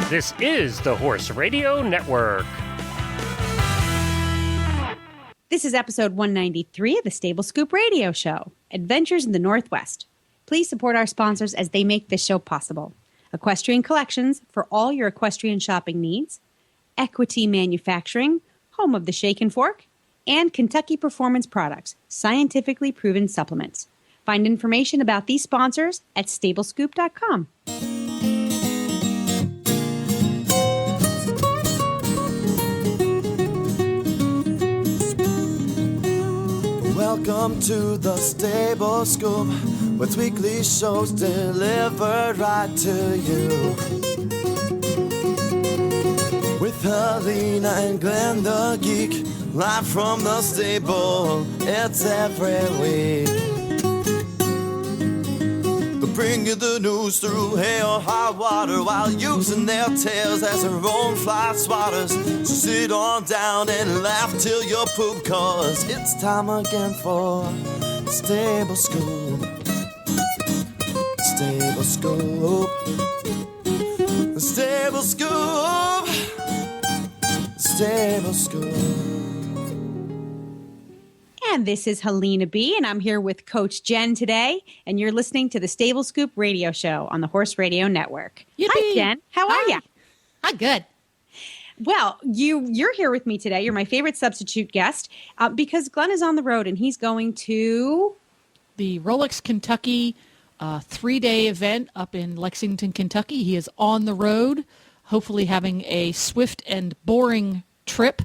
This is the Horse Radio Network. This is episode 193 of the Stable Scoop Radio Show, Adventures in the Northwest. Please support our sponsors as they make this show possible. Equestrian Collections for all your equestrian shopping needs, Equity Manufacturing, home of the Shake and Fork, and Kentucky Performance Products, scientifically proven supplements. Find information about these sponsors at stablescoop.com. Welcome to the Stable Scoop, with weekly shows delivered right to you. With Helena and Glenn the Geek, live from the stable, it's every week. They'll bring you the news through hail or high water, while using their tails as their own fly swatters. So sit on down and laugh till you poop, cause it's time again for the Stable Scoop. Stable Scoop. The Stable Scoop. Stable Scoop. And this is Helena B., and I'm here with Coach Jen today, and you're listening to the Stable Scoop Radio Show on the Horse Radio Network. Yippee. Hi, Jen. How are you? I'm good. Well, you're here with me today. You're my favorite substitute guest because Glenn is on the road, and he's going to The Rolex Kentucky 3-day event up in Lexington, Kentucky. He is on the road, hopefully having a swift and boring trip.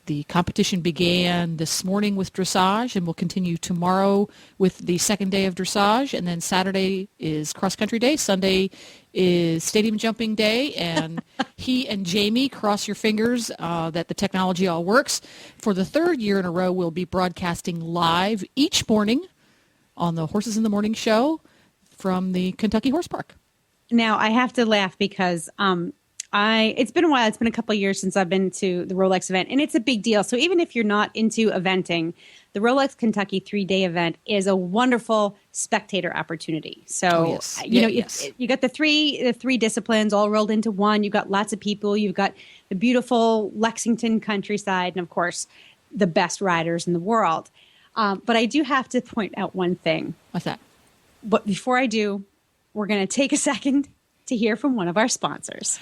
The competition began this morning with dressage and will continue tomorrow with the second day of dressage. And then Saturday is cross-country day. Sunday is stadium jumping day. And he and Jamie, cross your fingers that the technology all works. For the third year in a row, we'll be broadcasting live each morning on the Horses in the Morning show from the Kentucky Horse Park. Now, I have to laugh because it's been a while. It's been a couple of years since I've been to the Rolex event, and it's a big deal. So even if you're not into eventing, the Rolex Kentucky 3-day event is a wonderful spectator opportunity. So, you got the three disciplines all rolled into one. You've got lots of people. You've got the beautiful Lexington countryside, and of course, the best riders in the world. But I do have to point out one thing. What's that? But before I do, we're going to take a second to hear from one of our sponsors.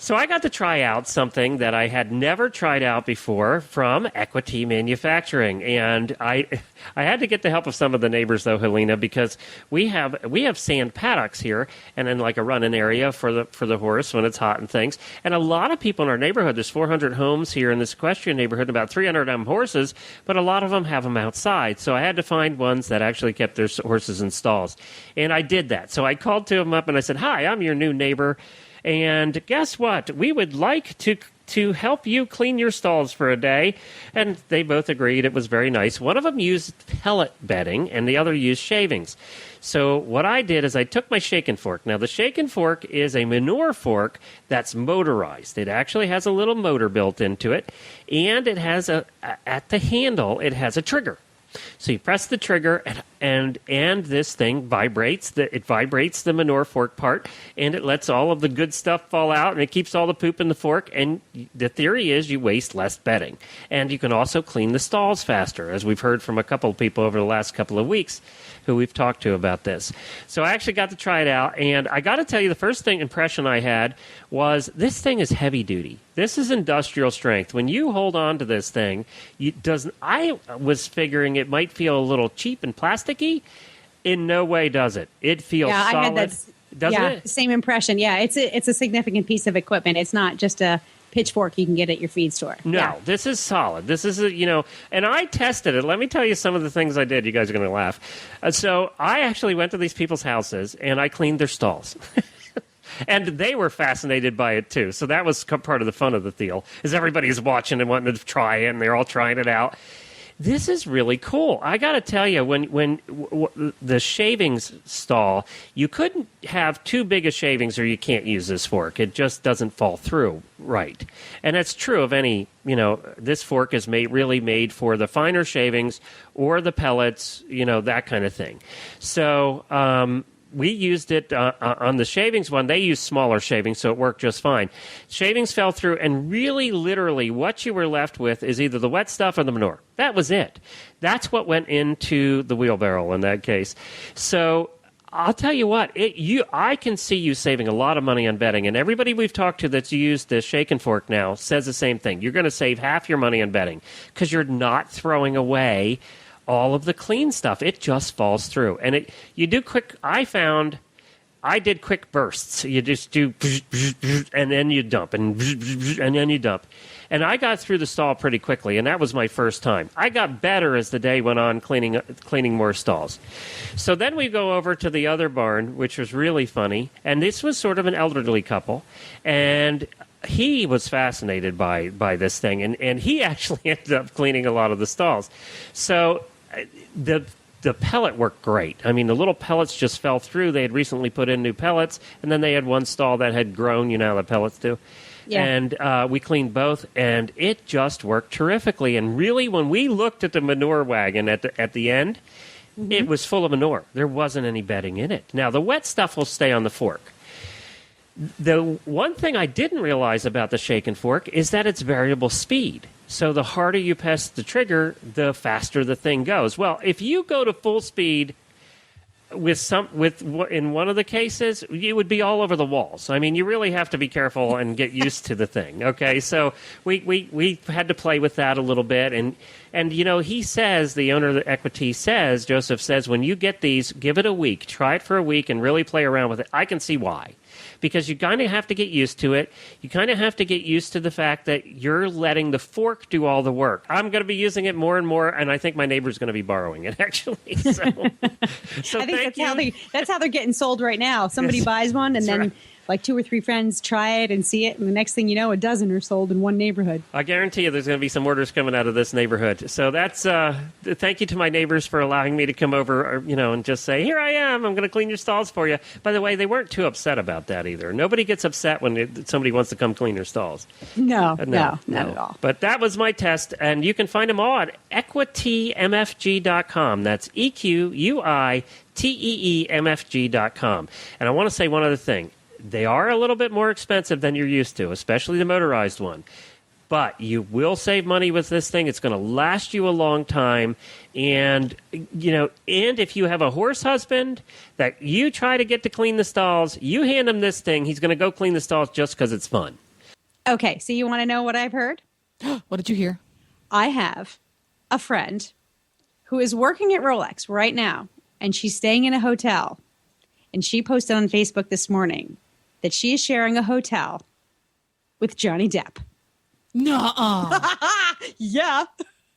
So I got to try out something that I had never tried out before from Equity Manufacturing, and I had to get the help of some of the neighbors though, Helena, because we have sand paddocks here, and then like a running area for the horse when it's hot and things. And a lot of people in our neighborhood, there's 400 homes here in this equestrian neighborhood, about 300 of them horses, but a lot of them have them outside. So I had to find ones that actually kept their horses in stalls, and I did that. So I called to them up and I said, "Hi, I'm your new neighbor. And guess what? We would like to help you clean your stalls for a day." And they both agreed. It was very nice. One of them used pellet bedding, and the other used shavings. So what I did is I took my shake and fork. Now, the shake and fork is a manure fork that's motorized. It actually has a little motor built into it, and it has at the handle, it has a trigger. So you press the trigger, and this thing vibrates. It vibrates the manure fork part, and it lets all of the good stuff fall out, and it keeps all the poop in the fork. And the theory is you waste less bedding. And you can also clean the stalls faster, as we've heard from a couple of people over the last couple of weeks who we've talked to about this. So I actually got to try it out, and I got to tell you, the first impression I had was this thing is heavy duty. This is industrial strength. When you hold on to this thing, I was figuring it might feel a little cheap and plasticky. In no way does it. It feels solid. I had that. Doesn't it? Same impression. Yeah, it's a significant piece of equipment. It's not just a pitchfork you can get at your feed store. No, This is solid. This is, and I tested it. Let me tell you some of the things I did. You guys are going to laugh. So I actually went to these people's houses, and I cleaned their stalls. And they were fascinated by it, too. So that was part of the fun of the deal, is everybody's watching and wanting to try it, and they're all trying it out. This is really cool. I got to tell you, when the shavings stall, you couldn't have too big of shavings or you can't use this fork. It just doesn't fall through right. And that's true of any, this fork is really made for the finer shavings or the pellets, that kind of thing. So we used it on the shavings one. They used smaller shavings, so it worked just fine. Shavings fell through, and really, literally, what you were left with is either the wet stuff or the manure. That was it. That's what went into the wheelbarrow in that case. So I'll tell you what, I can see you saving a lot of money on bedding, and everybody we've talked to that's used the shake and fork now says the same thing. You're going to save half your money on bedding because you're not throwing away all of the clean stuff. It just falls through. And you do quick, I did quick bursts. You just do, and then you dump, and then you dump. And I got through the stall pretty quickly, and that was my first time. I got better as the day went on cleaning more stalls. So then we go over to the other barn, which was really funny. And this was sort of an elderly couple. And he was fascinated by this thing. And he actually ended up cleaning a lot of the stalls. So the pellet worked great. I mean, the little pellets just fell through. They had recently put in new pellets, and then they had one stall that had grown, you know how the pellets do. Yeah. And we cleaned both, and it just worked terrifically. And really, when we looked at the manure wagon at the end, it was full of manure. There wasn't any bedding in it. Now, the wet stuff will stay on the fork. The one thing I didn't realize about the shake and fork is that it's variable speed. So the harder you press the trigger, the faster the thing goes. Well, if you go to full speed in one of the cases, it would be all over the walls. I mean, you really have to be careful and get used to the thing. Okay, so we had to play with that a little bit, and you know, he says, the owner of the Equity says, Joseph says, when you get these, give it a week, try it for a week, and really play around with it. I can see why. Because you kind of have to get used to it. You kind of have to get used to the fact that you're letting the fork do all the work. I'm going to be using it more and more, and I think my neighbor's going to be borrowing it, actually. So I think that's how they're getting sold right now. Somebody buys one, and then like 2 or 3 friends try it and see it, and the next thing you know, a dozen are sold in one neighborhood. I guarantee you there's going to be some orders coming out of this neighborhood. So that's thank you to my neighbors for allowing me to come over, and just say, here I am, I'm going to clean your stalls for you. By the way, they weren't too upset about that either. Nobody gets upset when somebody wants to come clean their stalls. No, not at all. But that was my test, and you can find them all at equitymfg.com. That's EQUITEEMFG.com. And I want to say one other thing. They are a little bit more expensive than you're used to, especially the motorized one. But you will save money with this thing. It's going to last you a long time. And, and if you have a horse husband that you try to get to clean the stalls, you hand him this thing, he's going to go clean the stalls just because it's fun. Okay, so you want to know what I've heard? What did you hear? I have a friend who is working at Rolex right now, and she's staying in a hotel. And she posted on Facebook this morning that she is sharing a hotel with Johnny Depp. Nuh-uh. Yeah.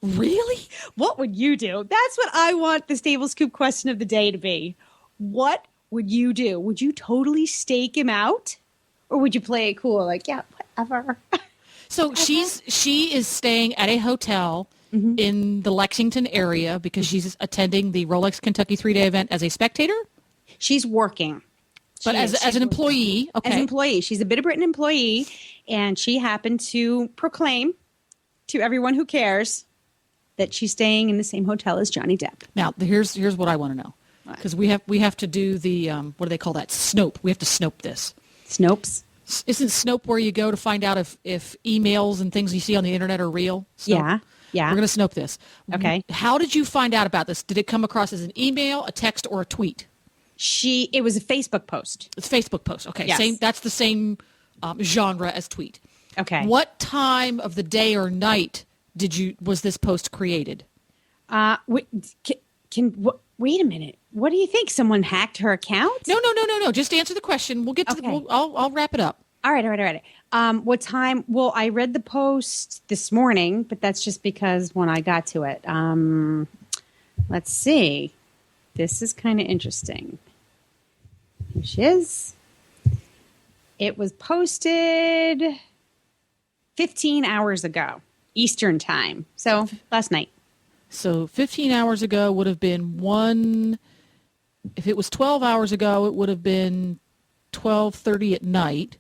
Really? What would you do? That's what I want the Stable Scoop question of the day to be. What would you do? Would you totally stake him out? Or would you play it cool? Like, yeah, whatever. So she is staying at a hotel in the Lexington area because she's attending the Rolex Kentucky 3-day event as a spectator? She's working. But as an employee, okay. As an employee. She's a Bit of Britain employee, and she happened to proclaim to everyone who cares that she's staying in the same hotel as Johnny Depp. Now, here's what I want to know. Because we have to do the, what do they call that? Snope. We have to snope this. Snopes? Isn't Snope where you go to find out if emails and things you see on the internet are real? Snope. Yeah. We're going to Snope this. Okay. How did you find out about this? Did it come across as an email, a text, or a tweet? It was a Facebook post. It's a Facebook post. Okay. Yes. That's the same genre as tweet. Okay. What time of the day or night was this post created? Wait a minute. What do you think? Someone hacked her account? No. Just answer the question. We'll get to I'll wrap it up. All right. What time? Well, I read the post this morning, but that's just because when I got to it. Let's see. This is kind of interesting. Here she is. It was posted 15 hours ago, Eastern time. So last night. So 15 hours ago would have been if it was 12 hours ago, it would have been 12:30 at night.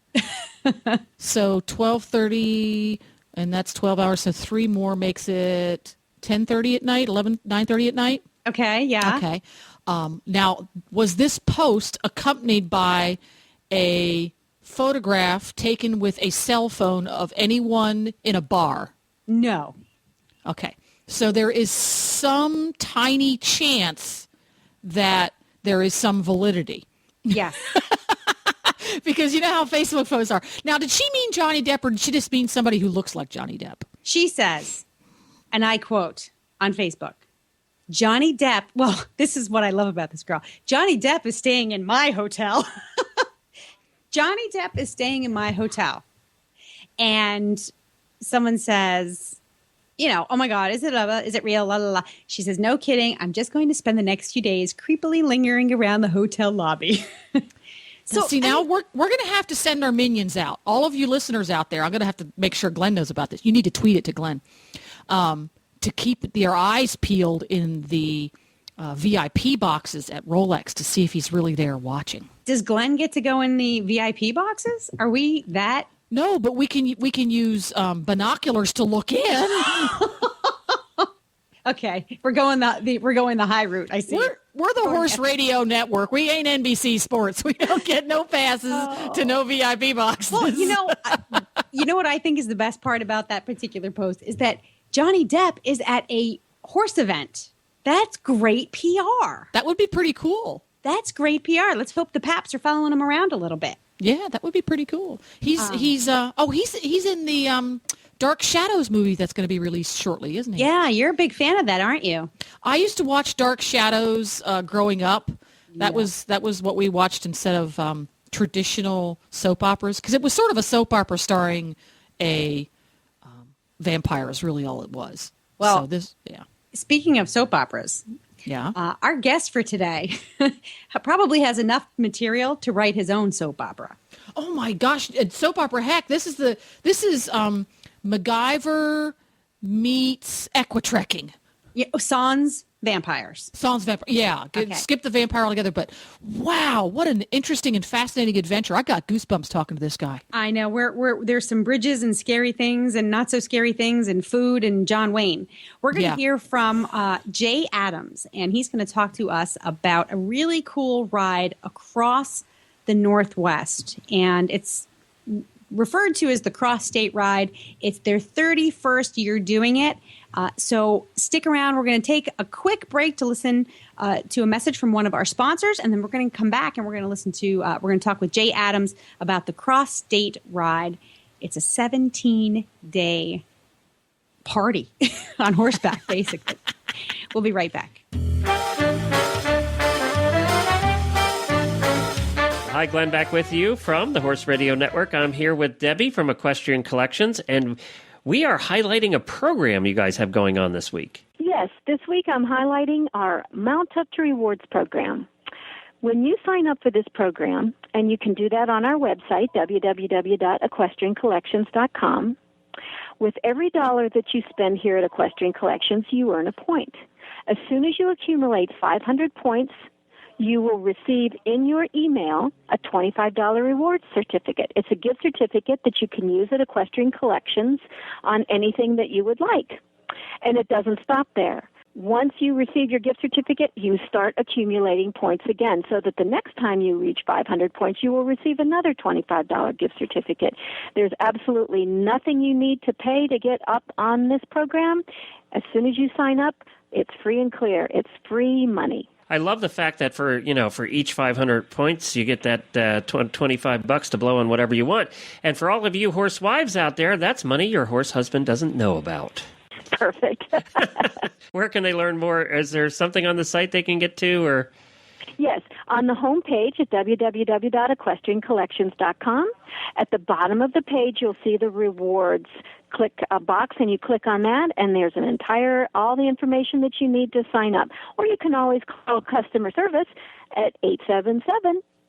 So 12:30, and that's 12 hours. So 3 more makes it 10:30 at night, 9:30 at night. Okay, yeah. Okay. Now, was this post accompanied by a photograph taken with a cell phone of anyone in a bar? No. Okay. So there is some tiny chance that there is some validity. Yes. Because you know how Facebook photos are. Now, did she mean Johnny Depp, or did she just mean somebody who looks like Johnny Depp? She says, and I quote on Facebook, Johnny Depp, well, this is what I love about this girl. Johnny Depp is staying in my hotel. Johnny Depp is staying in my hotel. And someone says, you know, oh my God, is it real? La, la, la. She says, no kidding. I'm just going to spend the next few days creepily lingering around the hotel lobby. So see, now we're going to have to send our minions out. All of you listeners out there, I'm going to have to make sure Glenn knows about this. You need to tweet it to Glenn to keep their eyes peeled in the VIP boxes at Rolex to see if he's really there watching. Does Glenn get to go in the VIP boxes? Are we that? No, but we can use binoculars to look in. Okay, we're going the high route. I see. We're the Horse Radio Network. We ain't NBC Sports. We don't get no passes to no VIP boxes. Well, you know what I think is the best part about that particular post is that Johnny Depp is at a horse event. That's great PR. That would be pretty cool. That's great PR. Let's hope the Paps are following him around a little bit. Yeah, that would be pretty cool. He's in the Dark Shadows movie that's going to be released shortly, isn't he? Yeah, you're a big fan of that, aren't you? I used to watch Dark Shadows growing up. That was what we watched instead of traditional soap operas, because it was sort of a soap opera starring a vampire is really all it was. Well, so speaking of soap operas, our guest for today probably has enough material to write his own soap opera. Oh my gosh, soap opera heck! This is MacGyver meets Equitrekking. Yeah, Sans vampires. Sans vampire. Yeah, Okay. Skip the vampire altogether. But wow, what an interesting and fascinating adventure! I got goosebumps talking to this guy. I know. There's some bridges and scary things and not so scary things and food and John Wayne. We're going to hear from Jay Adams, and he's going to talk to us about a really cool ride across the Northwest, and it's referred to as the Cross State Ride. It's their 31st year doing it. So stick around. We're going to take a quick break to listen to a message from one of our sponsors, and then we're going to come back and we're going to we're going to talk with Jay Adams about the Cross State Ride. It's a 17-day party on horseback, basically. We'll be right back. Hi, Glenn, back with you from the Horse Radio Network. I'm here with Debbie from Equestrian Collections, and we are highlighting a program you guys have going on this week. Yes, this week I'm highlighting our Mount Up to Rewards program. When you sign up for this program, and you can do that on our website, www.equestriancollections.com, with every dollar that you spend here at Equestrian Collections, you earn a point. As soon as you accumulate 500 points, you will receive in your email a $25 reward certificate. It's a gift certificate that you can use at Equestrian Collections on anything that you would like. And it doesn't stop there. Once you receive your gift certificate, you start accumulating points again, so that the next time you reach 500 points, you will receive another $25 gift certificate. There's absolutely nothing you need to pay to get up on this program. As soon as you sign up, it's free and clear. It's free money. I love the fact that for each 500 points, you get that $25 to blow on whatever you want. And for all of you horse wives out there, that's money your horse husband doesn't know about. Perfect. Where can they learn more? Is there something on the site they can get to, or? Yes, on the home page at www.equestriancollections.com. At the bottom of the page, you'll see the rewards. Click a box and you click on that, and there's all the information that you need to sign up. Or you can always call customer service at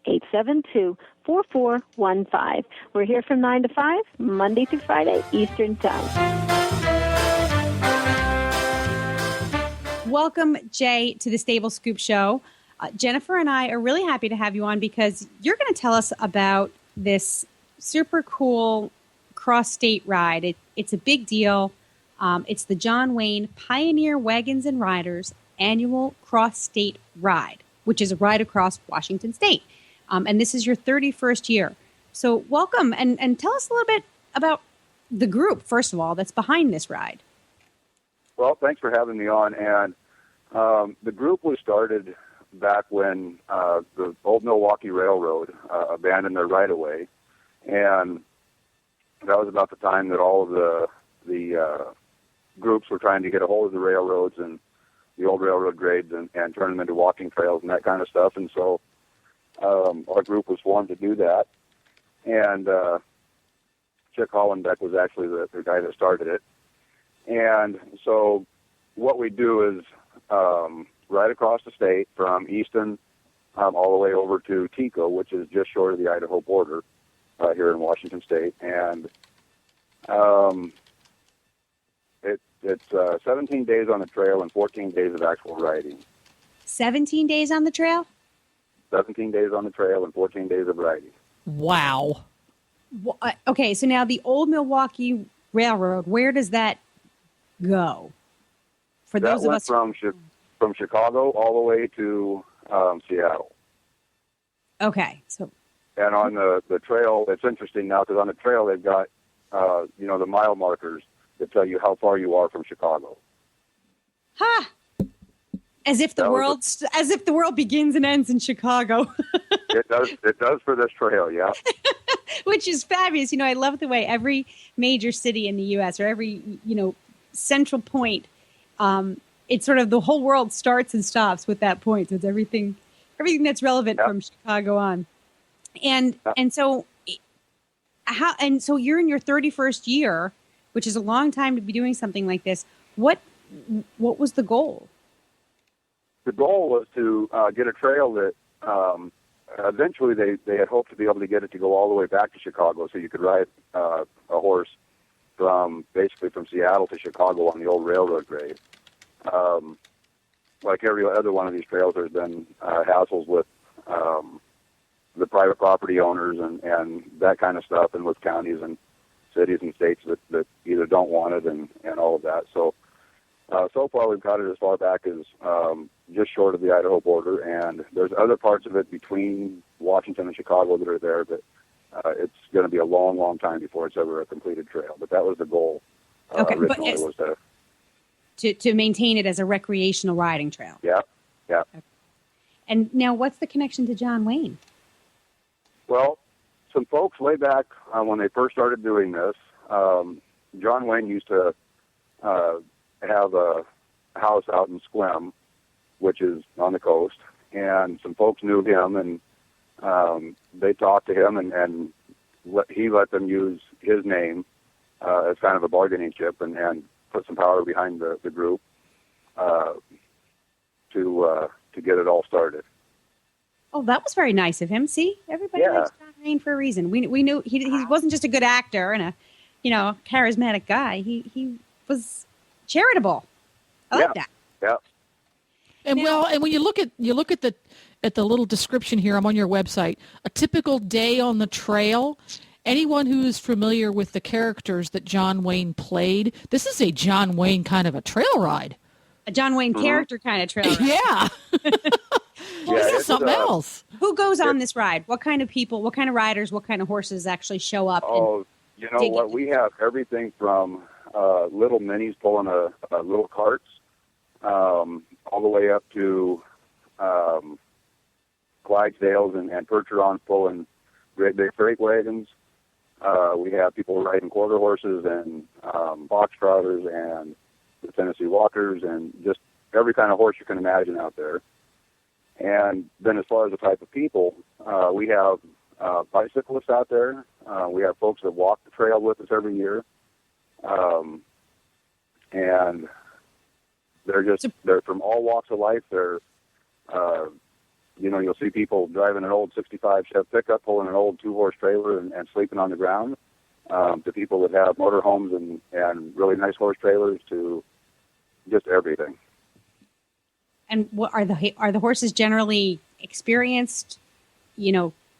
877-872-4415. We're here from 9 to 5, Monday through Friday, Eastern Time. Welcome, Jay, to the Stable Scoop Show. Jennifer and I are really happy to have you on because you're going to tell us about this super cool cross-state ride. It's a big deal. It's the John Wayne Pioneer Wagons and Riders, annual cross-state ride, which is a ride across Washington State. And this is your 31st year. So welcome, and tell us a little bit about the group, first of all, that's behind this ride. Well, thanks for having me on. And the group was started back when the old Milwaukee Railroad abandoned their right-of-way. And that was about the time that all of the groups were trying to get a hold of the railroads and the old railroad grades and turn them into walking trails and that kind of stuff. And so our group was formed to do that. And Chick Hollenbeck was actually the guy that started it. And so what we do is right across the state from Easton all the way over to Tico, which is just short of the Idaho border here in Washington State. And it's 17 days on the trail and 14 days of actual riding. 17 days on the trail? 17 days on the trail and 14 days of riding. Wow. Okay, so now the old Milwaukee Railroad, where does that go? For that those of went us from Chicago all the way to Seattle. Okay, so and on the trail, it's interesting now because on the trail they've got the mile markers that tell you how far you are from Chicago. ha! As if the world begins and ends in Chicago. It does for this trail, yeah. Which is fabulous. I love the way every major city in the U.S. or every, central point, it's sort of the whole world starts and stops with that point. So it's everything that's relevant from Chicago on. And so you're in your 31st year, which is a long time to be doing something like this. What was the goal? The goal was to get a trail that eventually they had hoped to be able to get it to go all the way back to Chicago, so you could ride a horse from Seattle to Chicago on the old railroad grade. Like every other one of these trails, there's been hassles with the private property owners and that kind of stuff, and with counties and cities and states that either don't want it and all of that. So far we've got it as far back as just short of the Idaho border, and there's other parts of it between Washington and Chicago that are there, but it's going to be a long, long time before it's ever a completed trail. But that was the goal originally, was to maintain it as a recreational riding trail. Yeah. Okay. And now what's the connection to John Wayne? Well, some folks way back when they first started doing this, John Wayne used to have a house out in Sequim, which is on the coast, and some folks knew him, and they talked to him, and he let them use his name as kind of a bargaining chip and put some power behind the group to get it all started. Oh, that was very nice of him. See, everybody likes John Wayne for a reason. We knew he wasn't just a good actor and a charismatic guy. He was charitable. I like that. Yeah. And and when you look at the little description here, I'm on your website. A typical day on the trail. Anyone who is familiar with the characters that John Wayne played, this is a John Wayne kind of a trail ride. A John Wayne character kind of trail ride. Yeah. This is something else. Who goes on this ride? What kind of people, what kind of riders, what kind of horses actually show up? Oh, you know what? We have everything from little minis pulling a little carts all the way up to Clydesdales and Percherons pulling great big freight wagons. We have people riding quarter horses and box trotters and the Tennessee Walkers and just every kind of horse you can imagine out there. And then as far as the type of people, we have bicyclists out there. We have folks that walk the trail with us every year. And they're from all walks of life. They're, you'll see people driving an old 65 Chevy pickup, pulling an old 2-horse trailer and sleeping on the ground, to people that have motorhomes and really nice horse trailers, to just everything. And what are the horses generally experienced,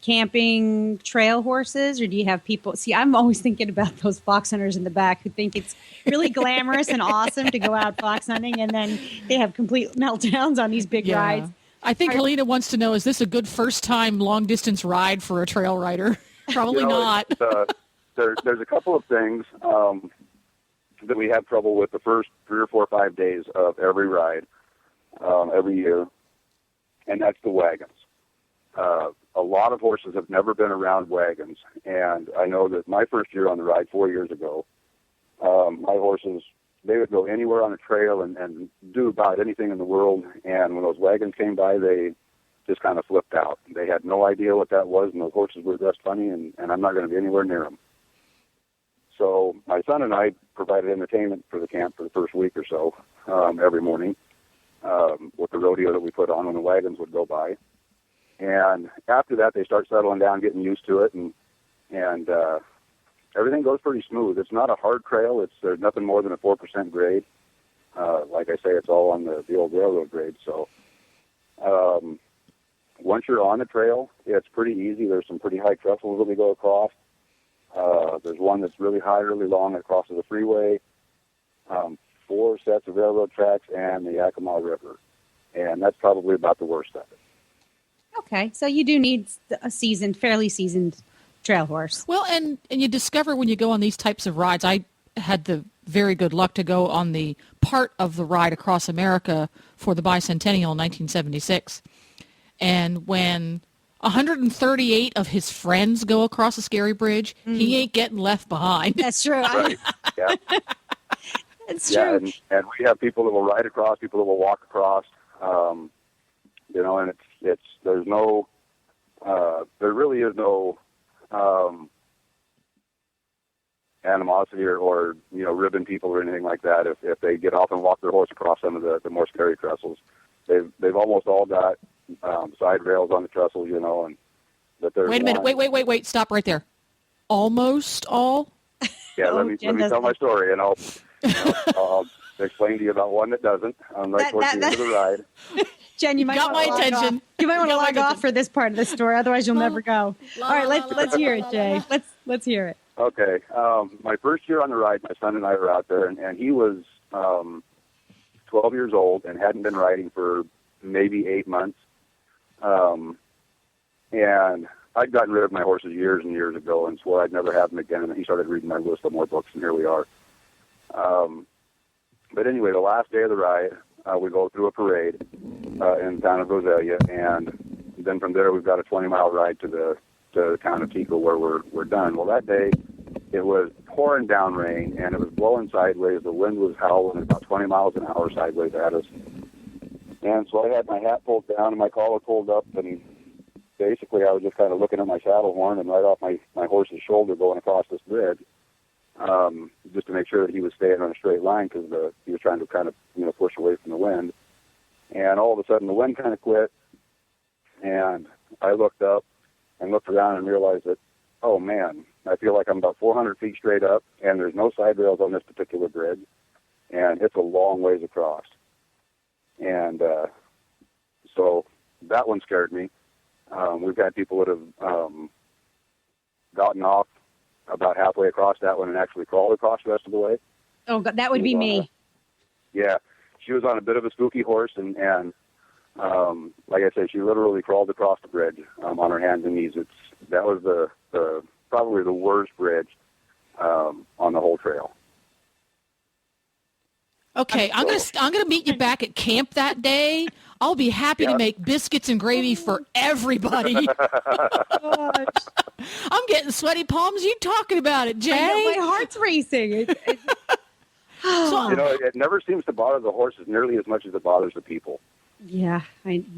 camping trail horses, or do you have people? See, I'm always thinking about those fox hunters in the back who think it's really glamorous and awesome to go out fox hunting, and then they have complete meltdowns on these big rides. I think Helena wants to know, is this a good first-time long-distance ride for a trail rider? Probably not. There's a couple of things that we have trouble with the first 3 or 4 or 5 days of every ride, every year, and that's the wagons. A lot of horses have never been around wagons, and I know that my first year on the ride 4 years ago, my horses, they would go anywhere on a trail and do about anything in the world, and when those wagons came by, they just kind of flipped out. They had no idea what that was, and those horses were dressed funny, and I'm not going to be anywhere near them. So my son and I provided entertainment for the camp for the first week or so, every morning, with the rodeo that we put on when the wagons would go by. And after that, they start settling down, getting used to it, and everything goes pretty smooth. It's not a hard trail. There's nothing more than a 4% grade. Like I say, it's all on the old railroad grade. So once you're on the trail, it's pretty easy. There's some pretty high trestles that we go across. There's one that's really high, really long that crosses the freeway, 4 sets of railroad tracks, and the Yakima River. And that's probably about the worst of it. Okay, so you do need a fairly seasoned trail horse. Well, and you discover when you go on these types of rides, I had the very good luck to go on the part of the ride across America for the bicentennial in 1976. And when 138 of his friends go across a scary bridge, he ain't getting left behind. That's true. Right. Yeah. That's true. And we have people that will ride across, people that will walk across, and there's no, there really is no animosity or ribbon people or anything like that. If they get off and walk their horse across some of the more scary trestles, they've almost all got side rails on the trestles, and that there's. Wait a minute! Wait! Stop right there. Almost all. Yeah, let me tell my story, and I'll explain to you about one that doesn't. Right towards the end of the ride. Jen, you might got my attention. You might want to log off for this part of the story, otherwise you'll never go. All right, let's hear it, Jay. Let's hear it. Okay. My first year on the ride, my son and I were out there, and he was 12 years old and hadn't been riding for maybe 8 months. And I'd gotten rid of my horses years and years ago and swore I'd never have them again. And then he started reading my list of more books, and here we are. But anyway, the last day of the ride, we go through a parade in the town of Roselia, and then from there we've got a 20-mile ride to the town of Tico where we're done. Well, that day it was pouring down rain, and it was blowing sideways. The wind was howling about 20 miles an hour sideways at us. And so I had my hat pulled down and my collar pulled up, and basically I was just kind of looking at my saddle horn and right off my horse's shoulder going across this bridge, just to make sure that he was staying on a straight line because he was trying to kind of push away from the wind. And all of a sudden the wind kind of quit, and I looked up and looked around and realized that, oh man, I feel like I'm about 400 feet straight up, and there's no side rails on this particular bridge, and it's a long ways across. And so that one scared me. We've had people that have gotten off about halfway across that one and actually crawled across the rest of the way. Oh, God, that would be me. Yeah, she was on a bit of a spooky horse, and like I said, she literally crawled across the bridge on her hands and knees. That was the probably the worst bridge on the whole trail. Okay, I'm gonna meet you back at camp that day. I'll be happy to make biscuits and gravy for everybody. I'm getting sweaty palms. You talking about it, Jay? I know, my heart's racing. It never seems to bother the horses nearly as much as it bothers the people. Yeah,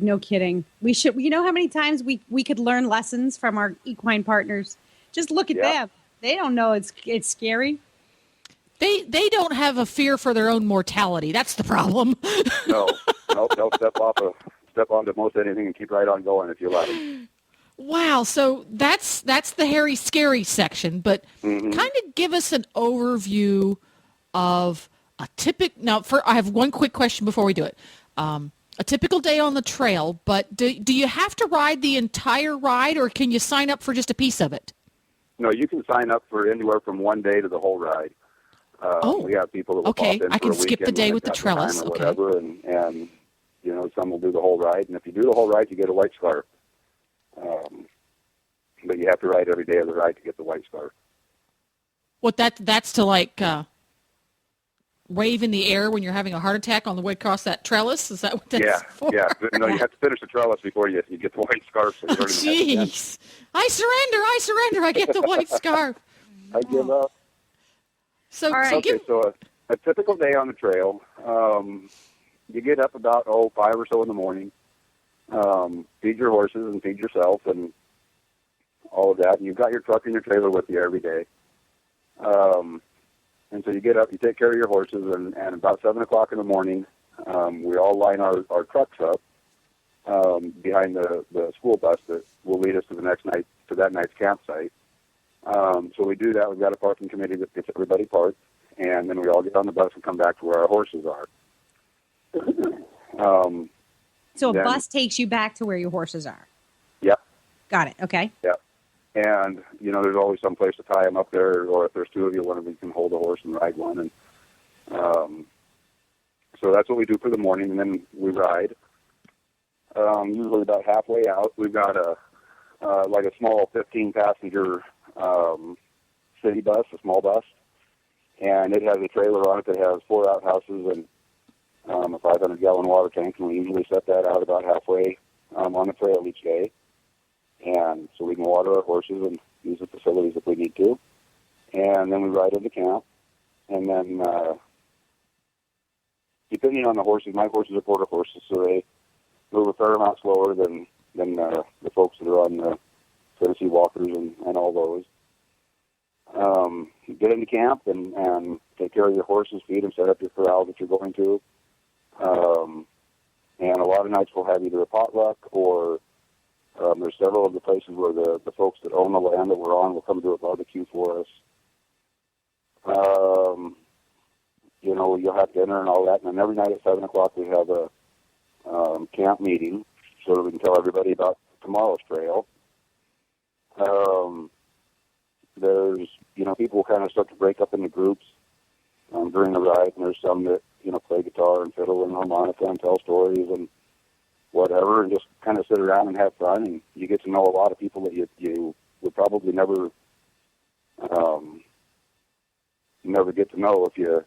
no kidding. We should. You know how many times we could learn lessons from our equine partners? Just look at them. They don't know it's scary. They don't have a fear for their own mortality. That's the problem. No, they'll step onto most anything and keep right on going if you let them. Wow, so that's the hairy, scary section. But kind of give us an overview of a typical. Now, I have one quick question before we do it. a typical day on the trail, but do you have to ride the entire ride, or can you sign up for just a piece of it? No, you can sign up for anywhere from one day to the whole ride. We have people that will okay. pop in I can for a skip the weekend day when with the they've got trellis. time or Okay. whatever, and some will do the whole ride. And if you do the whole ride, you get a white scarf. But you have to ride every day of the ride to get the white scarf. What that's to like wave in the air when you're having a heart attack on the way across that trellis? Is that what that's for? Yeah. No, you have to finish the trellis before you get the white scarf. So you don't even have to end. Jeez. I surrender. I get the white scarf. I give up. So, All right. so Okay, give, so a typical day on the trail, you get up about 5 or so in the morning, feed your horses and feed yourself and all of that, and you've got your truck and your trailer with you every day. And so you get up, you take care of your horses, and about 7 o'clock in the morning, we all line our trucks up behind the school bus that will lead us to that night's campsite. So we do that. We've got a parking committee that gets everybody parked, and then we all get on the bus and come back to where our horses are. So a then- bus takes you back to where your horses are. Yep. Got it. Okay. Yeah. And, there's always some place to tie them up there, or if there's two of you, one of you can hold a horse and ride one. And so that's what we do for the morning, and then we ride. Usually about halfway out, we've got a small 15-passenger city bus, a small bus, and it has a trailer on it that has 4 outhouses and a 500-gallon water tank, and we usually set that out about halfway on the trail each day. And so we can water our horses and use the facilities if we need to. And then we ride into camp. And then, depending on the horses, my horses are quarter horses, so they move a fair amount slower than the folks that are on the Tennessee Walkers and all those. You get into camp and take care of your horses, feed them, set up your corral that you're going to. And a lot of nights we'll have either a potluck or there's several of the places where the folks that own the land that we're on will come do a barbecue for us. You'll have dinner and all that. And then every night at 7 o'clock we have a camp meeting so that we can tell everybody about tomorrow's trail. There's, people kind of start to break up into groups during the ride. And there's some that, play guitar and fiddle and harmonica and tell stories and whatever, and just kind of sit around and have fun, and you get to know a lot of people that you would probably never get to know if you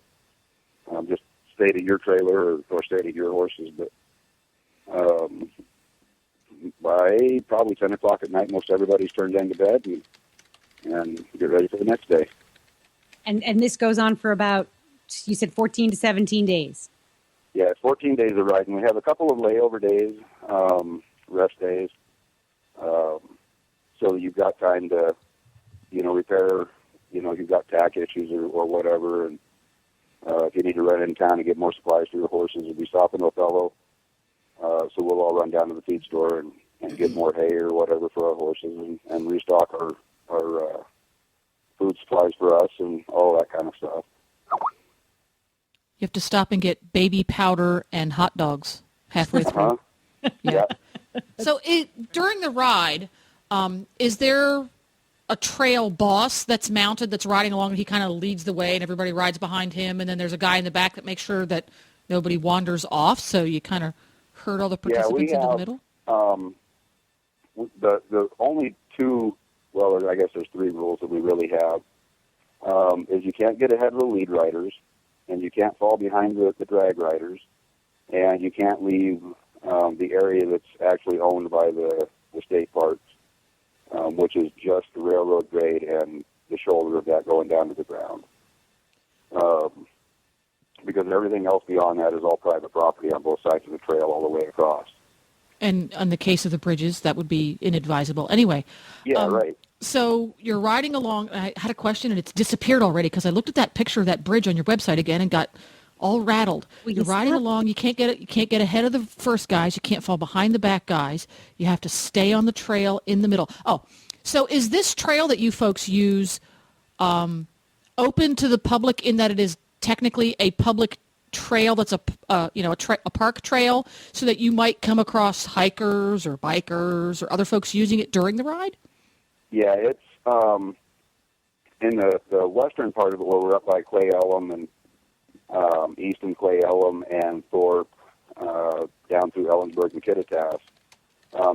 just stayed at your trailer or stayed at your horses. But by probably 10 o'clock at night, most everybody's turned in to bed and get ready for the next day. And this goes on for about, you said 14 to 17 days. Yeah, it's 14 days of riding. We have a couple of layover days, rest days, so you've got time to, repair, you've got tack issues or whatever, and if you need to run in town to get more supplies for your horses, we stop in Othello, so we'll all run down to the feed store and get more hay or whatever for our horses and restock our food supplies for us and all that kind of stuff. you have to stop and get baby powder and hot dogs halfway through. Yeah. So during the ride, is there a trail boss that's mounted that's riding along and he kind of leads the way and everybody rides behind him, and then there's a guy in the back that makes sure that nobody wanders off, so you kind of herd all the participants into the middle? The only two, I guess there's 3 rules that we really have, is you can't get ahead of the lead riders, and you can't fall behind the drag riders, and you can't leave the area that's actually owned by the state parks, which is just the railroad grade and the shoulder of that going down to the ground. Because everything else beyond that is all private property on both sides of the trail all the way across. And in the case of the bridges, that would be inadvisable. Anyway. Yeah, right. So you're riding along. I had a question, and it's disappeared already because I looked at that picture of that bridge on your website again and got all rattled. Well, you're riding along. You can't get ahead of the first guys. You can't fall behind the back guys. You have to stay on the trail in the middle. Oh, so is this trail that you folks use open to the public in that it is technically a public trail that's a park trail, so that you might come across hikers or bikers or other folks using it during the ride? Yeah, it's in the western part of it, where we're up by Clay Elm and eastern Clay Elm and Thorpe, down through Ellensburg and Kittitas.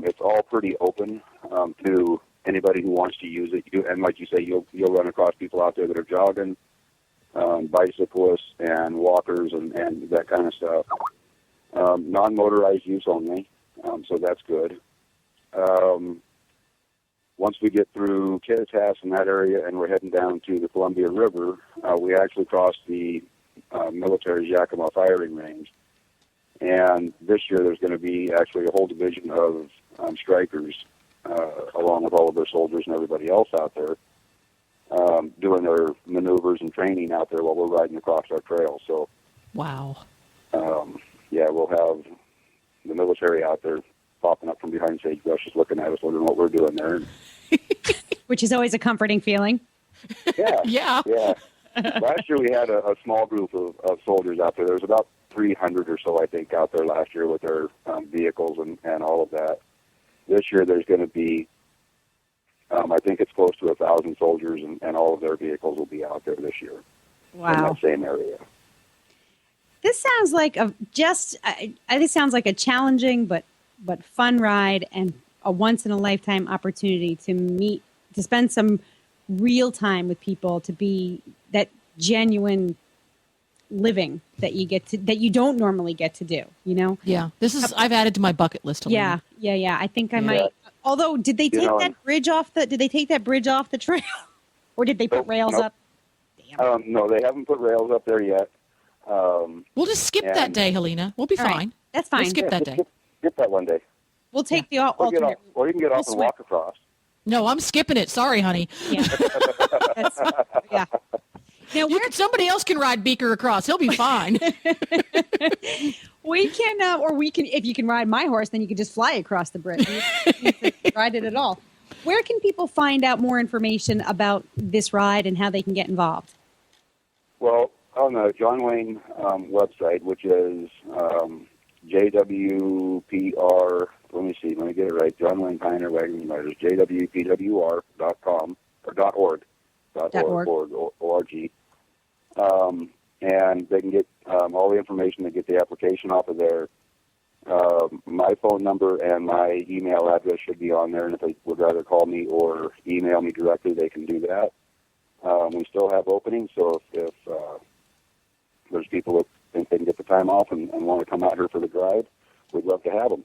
It's all pretty open to anybody who wants to use it. And like you say, you'll run across people out there that are jogging, bicyclists and walkers and that kind of stuff. Non-motorized use only, so that's good. Once we get through Kittitas and that area and we're heading down to the Columbia River, we actually cross the military Yakima firing range. And this year there's going to be actually a whole division of strikers, along with all of their soldiers and everybody else out there, doing their maneuvers and training out there while we're riding across our trail. So, wow. Yeah, we'll have the military out there popping up from behind sagebushes looking at us, wondering what we're doing there. Which is always a comforting feeling. Yeah. Last year we had a small group of soldiers out there. There was about 300 or so, I think, out there last year with their vehicles and all of that. This year there's going to be, I think it's close to 1,000 soldiers, and all of their vehicles will be out there this year. Wow. In that same area. This sounds like this sounds like a challenging but fun ride, and a once in a lifetime opportunity to spend some real time with people, to be that genuine living that you don't normally get to do, you know? Yeah. I've added to my bucket list. Yeah. I think I might. Although, did they take that bridge off the trail? Or did they put rails up? Damn. No, they haven't put rails up there yet. We'll just skip that day, Helena. We'll be fine. Right. That's fine. We'll skip that day. Skip that one day. We'll take the alternate. Or you can get off and walk across. No, I'm skipping it. Sorry, honey. Yeah. Yeah. Now, Somebody else can ride Beaker across. He'll be fine. we can, if you can ride my horse, then you can just fly across the bridge. You don't need to ride it at all. Where can people find out more information about this ride and how they can get involved? Well, on the John Wayne website, which is JWPR, let me get it right, John Wayne Pioneer Wagon and Riders, JWPWR.com, or .org. .org. And they can get all the information, they get the application off of there. My phone number and my email address should be on there, and if they would rather call me or email me directly, they can do that. We still have openings, so if there's people that think they can get the time off and want to come out here for the drive, we'd love to have them.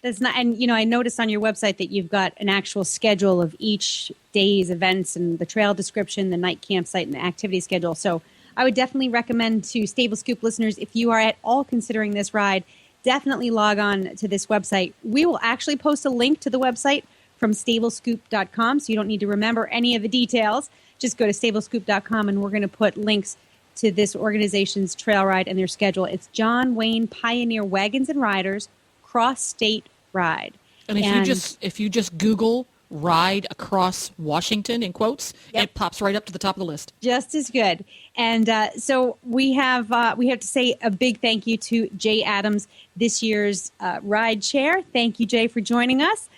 And I noticed on your website that you've got an actual schedule of each day's events and the trail description, the night campsite, and the activity schedule. So I would definitely recommend to Stable Scoop listeners, if you are at all considering this ride, definitely log on to this website. We will actually post a link to the website from stablescoop.com, so you don't need to remember any of the details. Just go to stablescoop.com, and we're going to put links to this organization's trail ride and their schedule. It's John Wayne Pioneer Wagons and Riders Cross-State Ride. And if you just Google "ride across Washington" in quotes, it pops right up to the top of the list. Just as good. And so we have to say a big thank you to Jay Adams, this year's ride chair. Thank you, Jay, for joining us.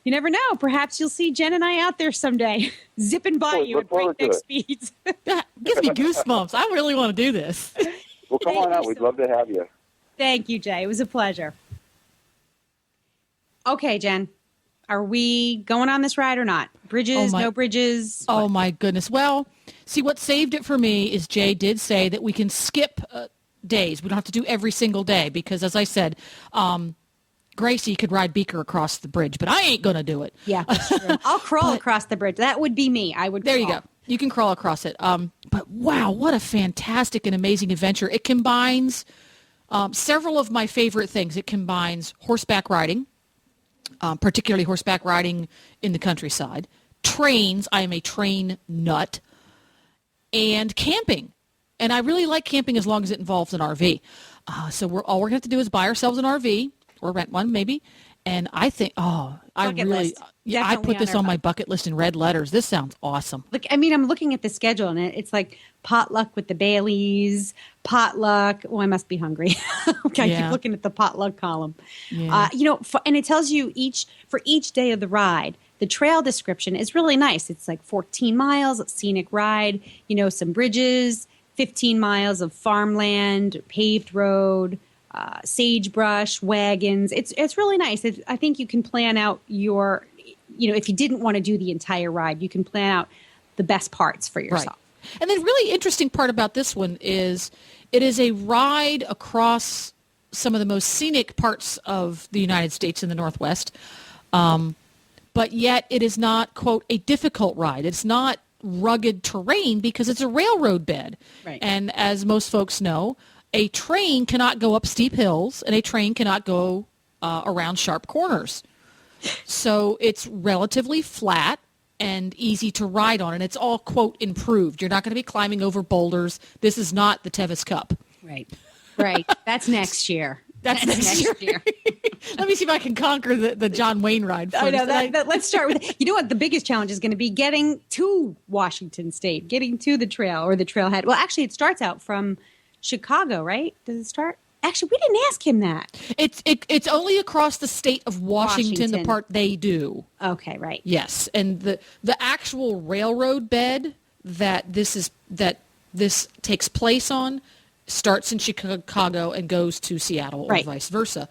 You never know. Perhaps you'll see Jen and I out there someday, zipping by you at breakneck speeds. That gives me goosebumps. I really want to do this. Well, come on out. We'd love to have you. Thank you, Jay. It was a pleasure. Okay, Jen, are we going on this ride or not? Bridges, no bridges? Oh, my goodness. Well, see, what saved it for me is Jay did say that we can skip days. We don't have to do every single day because, as I said, Gracie could ride Beaker across the bridge, but I ain't going to do it. Yeah, that's true. I'll crawl across the bridge. That would be me. I would crawl. There you go. You can crawl across it. But wow, what a fantastic and amazing adventure. It combines several of my favorite things. It combines horseback riding, particularly horseback riding in the countryside, trains. I am a train nut, and camping. And I really like camping as long as it involves an RV. So all we're going to have to do is buy ourselves an RV or rent one maybe, And I think, Bucket list. yeah, I Definitely put this our on my bucket list in red letters. This sounds awesome. Look, I mean, I'm looking at the schedule, and it's like potluck with the Baileys, potluck. Oh, I must be hungry. Okay, I Yeah. keep looking at the potluck column. Yeah. And it tells you for each day of the ride, the trail description is really nice. It's like 14 miles, scenic ride, some bridges, 15 miles of farmland, paved road, sagebrush, wagons. It's really nice. I think you can plan out if you didn't want to do the entire ride, you can plan out the best parts for yourself. Right. And the really interesting part about this one is it is a ride across some of the most scenic parts of the United States in the Northwest. But yet it is not, quote, a difficult ride. It's not rugged terrain because it's a railroad bed. Right. And as most folks know, a train cannot go up steep hills and a train cannot go around sharp corners. So it's relatively flat and easy to ride on, and it's all, quote, improved. You're not going to be climbing over boulders. This is not the Tevis Cup. Right. That's next year. That's next year. Let me see if I can conquer the John Wayne ride first. I know let's start with, what the biggest challenge is going to be: getting to Washington State, getting to the trail or the trailhead. Well, actually, it starts out from Chicago, right? Does it start? Actually, we didn't ask him that. It's only across the state of Washington, the part they do. Okay, right. Yes, and the actual railroad bed that this takes place on starts in Chicago and goes to Seattle, or vice versa.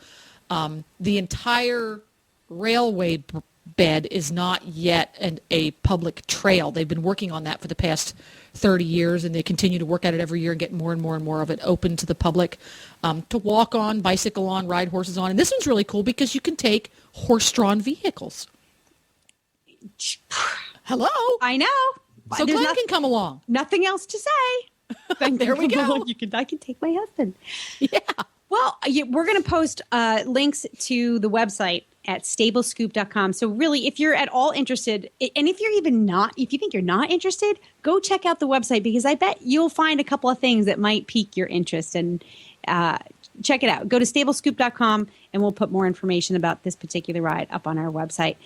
The entire railway bed is not yet a public trail. They've been working on that for the past 30 years, and they continue to work at it every year and get more and more and more of it open to the public to walk on, bicycle on, ride horses on. And this one's really cool because you can take horse-drawn vehicles. Hello? I know. So Glenn can come along. Nothing else to say. There we go. I can take my husband. Yeah. Well, we're going to post links to the website at stablescoop.com. So really, if you're at all interested, and if you think you're not interested, go check out the website, because I bet you'll find a couple of things that might pique your interest, and check it out. Go to stablescoop.com and we'll put more information about this particular ride up on our website.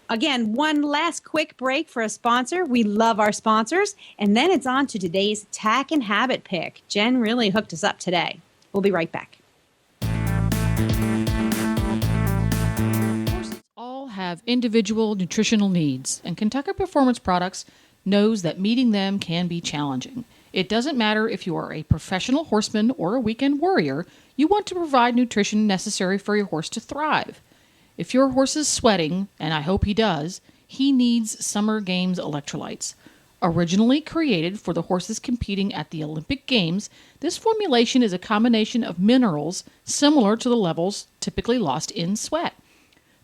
Again, one last quick break for a sponsor. We love our sponsors. And then it's on to today's Tack and Habit pick. Jen really hooked us up today. We'll be right back. Horses all have individual nutritional needs, and Kentucky Performance Products knows that meeting them can be challenging. It doesn't matter if you are a professional horseman or a weekend warrior, you want to provide nutrition necessary for your horse to thrive. If your horse is sweating, and I hope he does, he needs Summer Games electrolytes. Originally created for the horses competing at the Olympic Games, this formulation is a combination of minerals similar to the levels typically lost in sweat.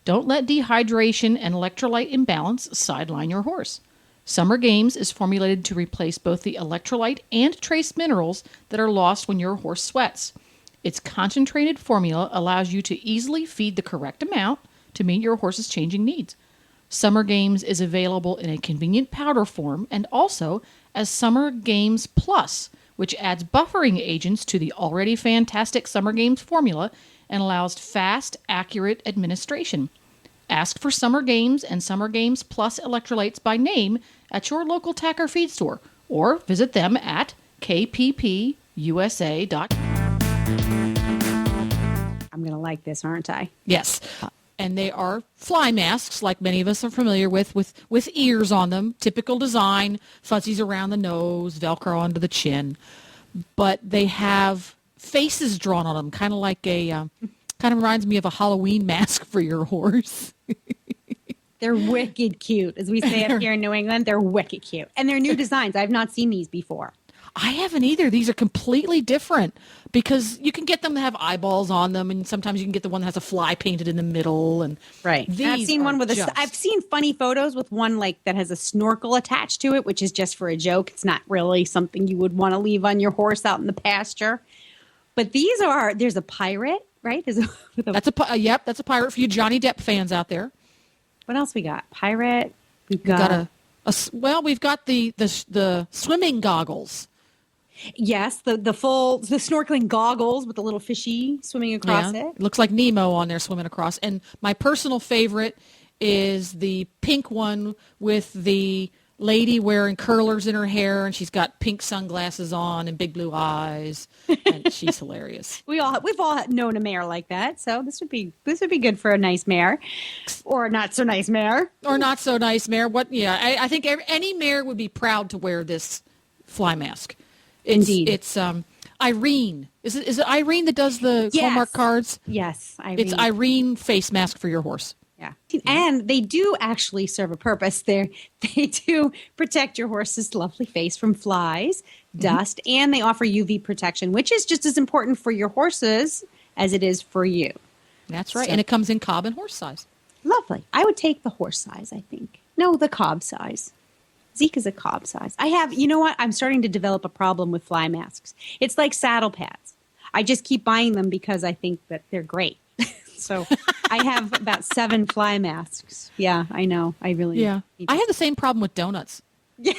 Don't let dehydration and electrolyte imbalance sideline your horse. Summer Games is formulated to replace both the electrolyte and trace minerals that are lost when your horse sweats. Its concentrated formula allows you to easily feed the correct amount to meet your horse's changing needs. Summer Games is available in a convenient powder form and also as Summer Games Plus, which adds buffering agents to the already fantastic Summer Games formula and allows fast, accurate administration. Ask for Summer Games and Summer Games Plus electrolytes by name at your local Tacker feed store or visit them at kppusa.com. I'm going to like this, aren't I? Yes. And they are fly masks, like many of us are familiar with ears on them. Typical design, fuzzies around the nose, Velcro under the chin. But they have faces drawn on them, kind of like kind of reminds me of a Halloween mask for your horse. They're wicked cute. As we say up here in New England, they're wicked cute. And they're new designs. I've not seen these before. I haven't either. These are completely different because you can get them that have eyeballs on them, and sometimes you can get the one that has a fly painted in the middle. And right. And I've seen one with I've seen funny photos with one like that has a snorkel attached to it, which is just for a joke. It's not really something you would want to leave on your horse out in the pasture. But there's a pirate, right? That's a pirate for you Johnny Depp fans out there. What else we got? Pirate. We've got the swimming goggles. Yes, the snorkeling goggles with the little fishy swimming across it. It looks like Nemo on there swimming across. And my personal favorite is the pink one with the lady wearing curlers in her hair, and she's got pink sunglasses on and big blue eyes, and she's hilarious. We've all known a mare like that, so this would be good for a nice mare, or not so nice mare, or not so nice mare. I think any mare would be proud to wear this fly mask. Indeed, it's Irene. Is it Irene that does the Hallmark cards? Yes, Irene. It's Irene face mask for your horse. Yeah. And they do actually serve a purpose there. They do protect your horse's lovely face from flies, dust, and they offer UV protection, which is just as important for your horses as it is for you. That's right. And it comes in cob and horse size. Lovely. I would take the horse size, I think. No, the cob size. Zeke is a cob size. You know what? I'm starting to develop a problem with fly masks. It's like saddle pads. I just keep buying them because I think that they're great. So I have about 7 fly masks. Yeah, I know. I really I have the same problem with donuts. Yeah.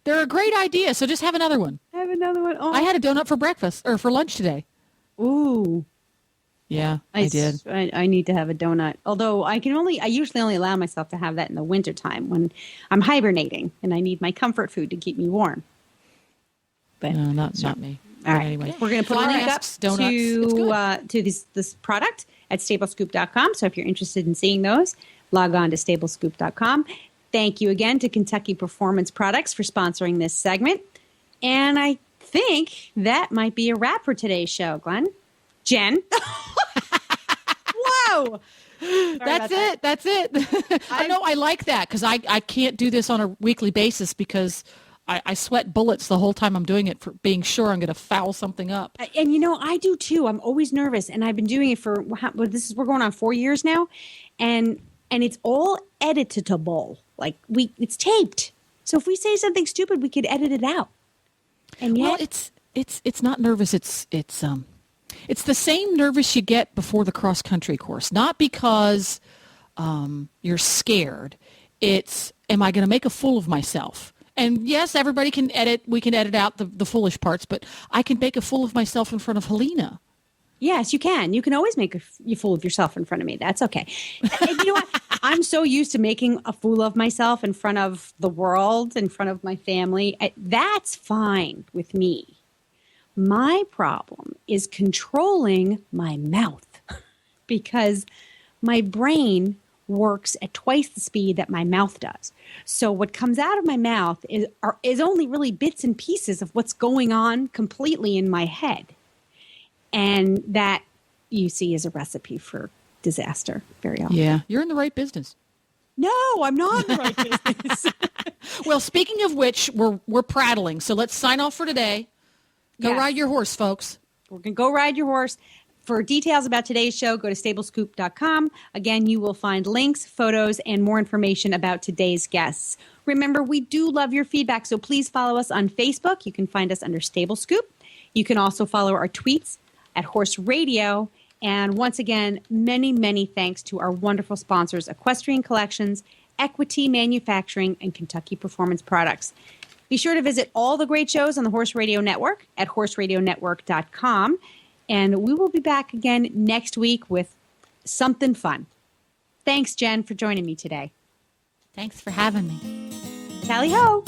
They're a great idea, so just have another one. Have another one. Oh. I had a donut for breakfast or for lunch today. Ooh. Yeah, I did. I need to have a donut. Although I usually only allow myself to have that in the wintertime when I'm hibernating and I need my comfort food to keep me warm. But no, not me. All right. Anyway, we're going to put a link up to this product at stablescoop.com. So if you're interested in seeing those, log on to stablescoop.com. Thank you again to Kentucky Performance Products for sponsoring this segment. And I think that might be a wrap for today's show, Glenn. Jen. Whoa. That's it. I know I like that because I can't do this on a weekly basis because I sweat bullets the whole time I'm doing it for being sure I'm going to foul something up. And I do too. I'm always nervous, and I've been doing it for we're going on 4 years now, and it's all editable. Like it's taped. So if we say something stupid, we could edit it out. And yet, well, it's not nervous. It's the same nervous you get before the cross country course. Not because you're scared. It's am I going to make a fool of myself? And yes, everybody can edit. We can edit out the foolish parts, but I can make a fool of myself in front of Helena. Yes, you can. You can always make a fool of yourself in front of me. That's okay. And you know what? I'm so used to making a fool of myself in front of the world, in front of my family. That's fine with me. My problem is controlling my mouth because my brain works at twice the speed that my mouth does. So what comes out of my mouth is only really bits and pieces of what's going on completely in my head. And that, you see, is a recipe for disaster very often. Yeah, you're in the right business. No, I'm not in the right business. Well, speaking of which, we're prattling. So let's sign off for today. Go ride your horse, folks. We're going to go ride your horse. For details about today's show, go to stablescoop.com. Again, you will find links, photos, and more information about today's guests. Remember, we do love your feedback, so please follow us on Facebook. You can find us under Stable Scoop. You can also follow our tweets at Horse Radio. And once again, many, many thanks to our wonderful sponsors, Equestrian Collections, Equity Manufacturing, and Kentucky Performance Products. Be sure to visit all the great shows on the Horse Radio Network at horseradionetwork.com. And we will be back again next week with something fun. Thanks, Jen, for joining me today. Thanks for having me. Tally ho!